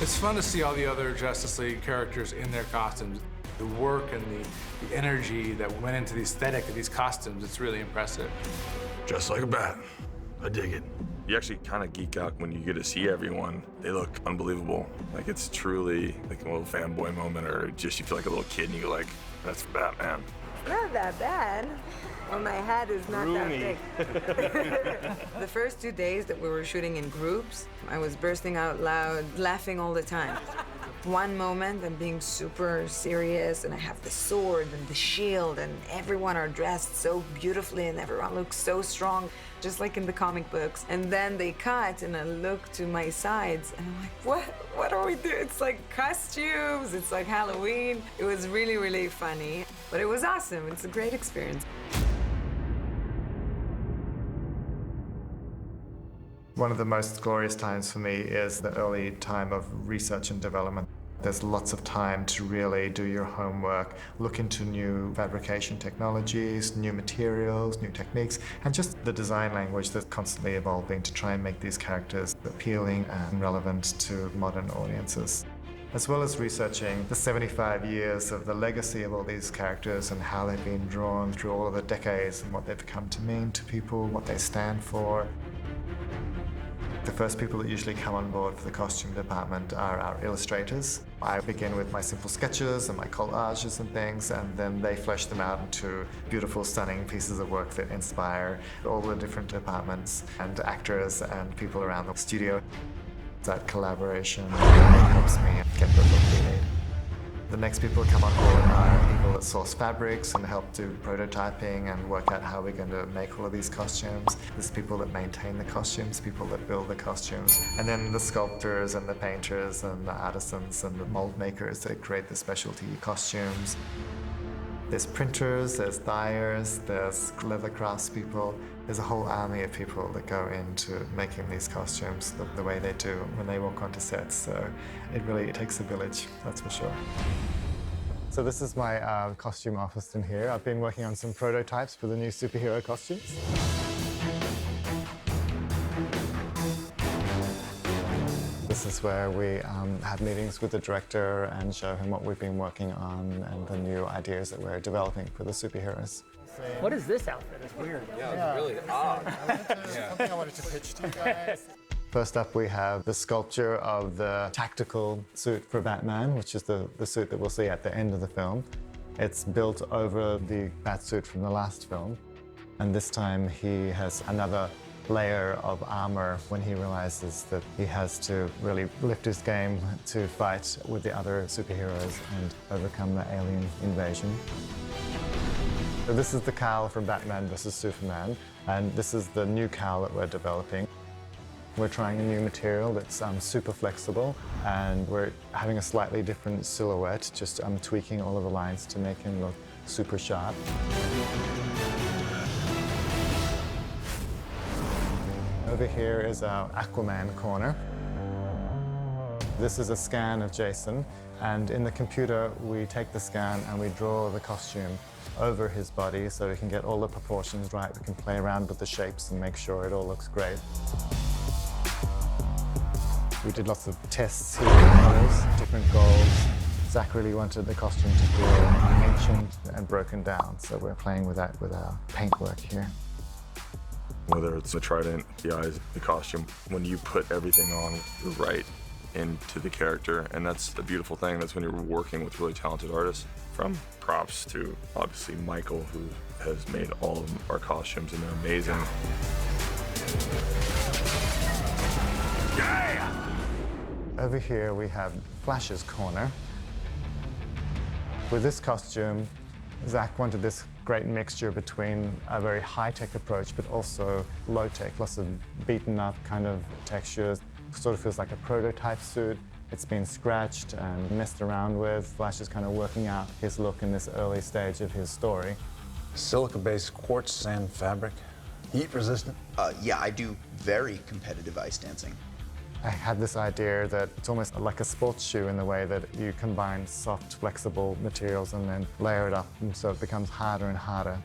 It's fun to see all the other Justice League characters in their costumes. The work and the energy that went into the aesthetic of these costumes, it's really impressive. Just like a bat. I dig it. You actually kind of geek out when you get to see everyone. They look unbelievable. Like, it's truly like a little fanboy moment, or just you feel like a little kid and you go like, that's Batman. Not that bad. Well, my head is not that big. The first 2 days that we were shooting in groups, I was bursting out loud, laughing all the time. One moment, I'm being super serious, and I have the sword and the shield, and everyone are dressed so beautifully, and everyone looks so strong, just like in the comic books. And then they cut, and I look to my sides, and I'm like, what are we doing? It's like costumes, it's like Halloween. It was really, really funny, but it was awesome. It's a great experience. One of the most glorious times for me is the early time of research and development. There's lots of time to really do your homework, look into new fabrication technologies, new materials, new techniques, and just the design language that's constantly evolving to try and make these characters appealing and relevant to modern audiences. As well as researching the 75 years of the legacy of all these characters and how they've been drawn through all of the decades and what they've come to mean to people, what they stand for. The first people that usually come on board for the costume department are our illustrators. I begin with my simple sketches and my collages and things, and then they flesh them out into beautiful, stunning pieces of work that inspire all the different departments and actors and people around the studio. That collaboration helps me get the look we need. The next people that come on board are people that source fabrics and help do prototyping and work out how we're going to make all of these costumes. There's people that maintain the costumes, people that build the costumes, and then the sculptors and the painters and the artisans and the mold makers that create the specialty costumes. There's printers, there's dyers, there's leather craftspeople. There's a whole army of people that go into making these costumes look the way they do when they walk onto sets. So it takes a village, that's for sure. So this is my costume office in here. I've been working on some prototypes for the new superhero costumes. This is where we have meetings with the director and show him what we've been working on and the new ideas that we're developing for the superheroes. What is this outfit? It's weird. Yeah, it's really odd. Something I wanted to pitch to you guys. First up, we have the sculpture of the tactical suit for Batman, which is the suit that we'll see at the end of the film. It's built over the Batsuit from the last film. And this time he has another layer of armor when he realizes that he has to really lift his game to fight with the other superheroes and overcome the alien invasion. So this is the cowl from Batman vs. Superman, and this is the new cowl that we're developing. We're trying a new material that's super flexible, and we're having a slightly different silhouette, just tweaking all of the lines to make him look super sharp. Over here is our Aquaman corner. This is a scan of Jason, and in the computer we take the scan and we draw the costume over his body so we can get all the proportions right. We can play around with the shapes and make sure it all looks great. We did lots of tests here with colors, different goals. Zach really wanted the costume to feel ancient and broken down, so we're playing with that with our paintwork here. Whether it's the trident, the eyes, the costume, when you put everything on, you're right into the character, and that's the beautiful thing. That's when you're working with really talented artists. From props to, obviously, Michael, who has made all of our costumes, and they're amazing. Yeah! Over here we have Flash's corner. With this costume, Zach wanted this great mixture between a very high-tech approach, but also low-tech, lots of beaten-up kind of textures. Sort of feels like a prototype suit. It's been scratched and messed around with. Flash is kind of working out his look in this early stage of his story. Silica-based quartz sand fabric, heat-resistant. Yeah, I do very competitive ice dancing. I had this idea that it's almost like a sports shoe in the way that you combine soft, flexible materials and then layer it up, and so it becomes harder and harder.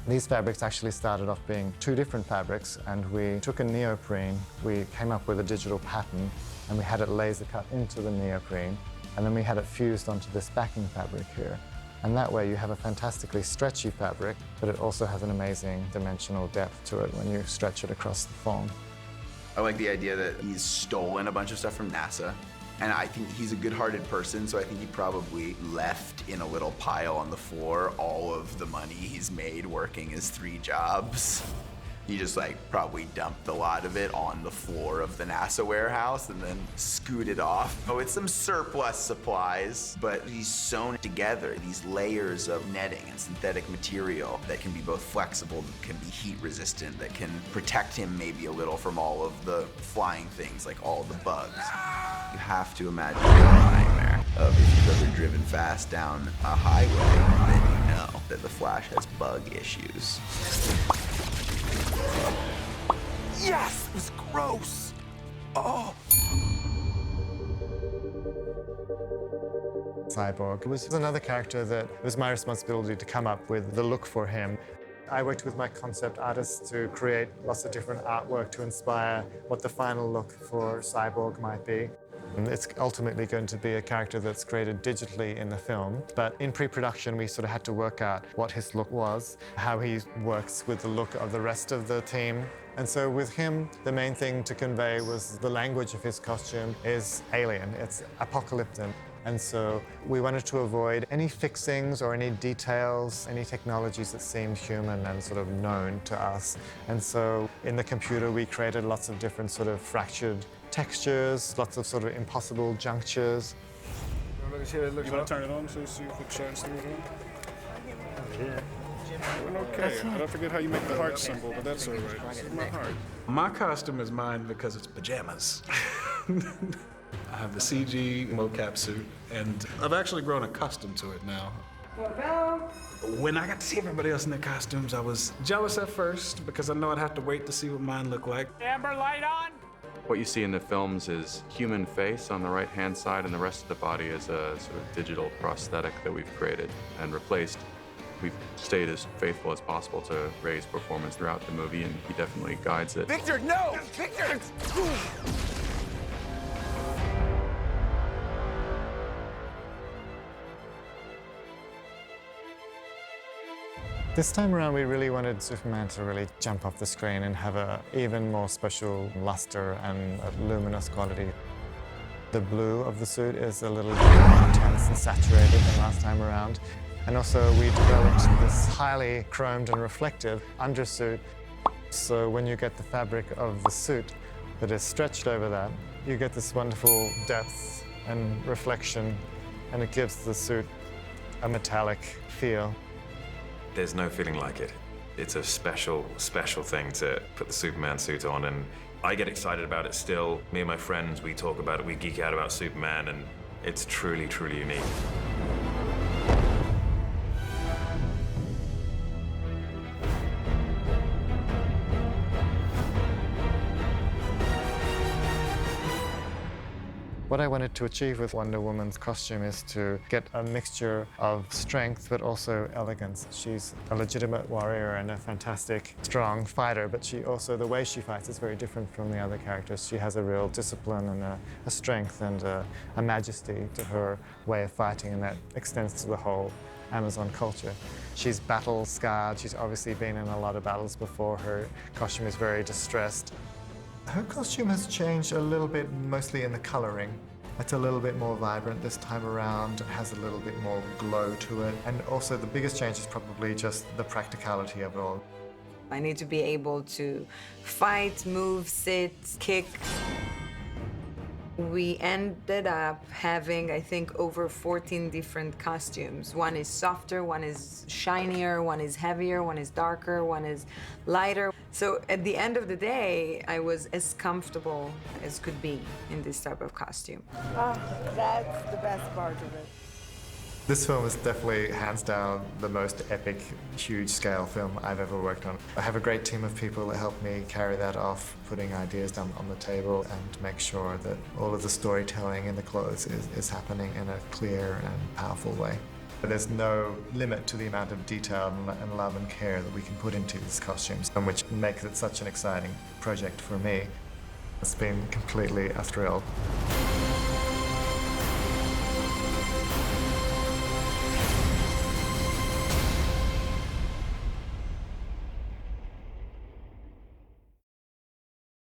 These fabrics actually started off being 2 different fabrics, and we took a neoprene, we came up with a digital pattern, and we had it laser cut into the neoprene, and then we had it fused onto this backing fabric here. And that way you have a fantastically stretchy fabric, but it also has an amazing dimensional depth to it when you stretch it across the foam. I like the idea that he's stolen a bunch of stuff from NASA. And I think he's a good-hearted person, so I think he probably left in a little pile on the floor all of the money he's made working his 3 jobs. He just probably dumped a lot of it on the floor of the NASA warehouse and then scooted off. Oh, it's some surplus supplies, but he's sewn together these layers of netting and synthetic material that can be both flexible, that can be heat resistant, that can protect him maybe a little from all of the flying things, like all the bugs. You have to imagine the nightmare of if you've ever driven fast down a highway, then you know that the Flash has bug issues. Yes! It was gross! Oh! Cyborg was another character that it was my responsibility to come up with the look for him. I worked with my concept artists to create lots of different artwork to inspire what the final look for Cyborg might be. And it's ultimately going to be a character that's created digitally in the film, but in pre-production we sort of had to work out what his look was, how he works with the look of the rest of the team. And so with him, the main thing to convey was the language of his costume is alien, it's apocalyptic. And so we wanted to avoid any fixings or any details, any technologies that seemed human and sort of known to us. And so in the computer, we created lots of different sort of fractured textures, lots of sort of impossible junctures. You want to turn it on so see if it shines through it? Yeah. Okay, I don't forget how you make the heart symbol, but that's all right. It's my heart. My costume is mine because it's pajamas. I have the CG mocap suit, and I've actually grown accustomed to it now. When I got to see everybody else in their costumes, I was jealous at first because I know I'd have to wait to see what mine looked like. Amber light on! What you see in the films is human face on the right-hand side, and the rest of the body is a sort of digital prosthetic that we've created and replaced. We've stayed as faithful as possible to Ray's performance throughout the movie, and he definitely guides it. Victor, no! Victor! This time around, we really wanted Superman to really jump off the screen and have an even more special luster and a luminous quality. The blue of the suit is a little bit more intense and saturated than last time around. And also, we developed this highly chromed and reflective undersuit. So when you get the fabric of the suit that is stretched over that, you get this wonderful depth and reflection, and it gives the suit a metallic feel. There's no feeling like it. It's a special, special thing to put the Superman suit on, and I get excited about it still. Me and my friends, we talk about it, we geek out about Superman, and it's truly, truly unique. What I wanted to achieve with Wonder Woman's costume is to get a mixture of strength but also elegance. She's a legitimate warrior and a fantastic, strong fighter, but she also, the way she fights is very different from the other characters. She has a real discipline and a strength and a majesty to her way of fighting, and that extends to the whole Amazon culture. She's battle-scarred. She's obviously been in a lot of battles before. Her costume is very distressed. Her costume has changed a little bit, mostly in the coloring. It's a little bit more vibrant this time around. It has a little bit more glow to it. And also the biggest change is probably just the practicality of it all. I need to be able to fight, move, sit, kick. We ended up having, I think, over 14 different costumes. One is softer, one is shinier, one is heavier, one is darker, one is lighter. So at the end of the day, I was as comfortable as could be in this type of costume. Oh, that's the best part of it. This film is definitely, hands down, the most epic, huge-scale film I've ever worked on. I have a great team of people that help me carry that off, putting ideas down on the table and make sure that all of the storytelling in the clothes is happening in a clear and powerful way. There's no limit to the amount of detail and love and care that we can put into these costumes, and which makes it such an exciting project for me. It's been completely a thrill.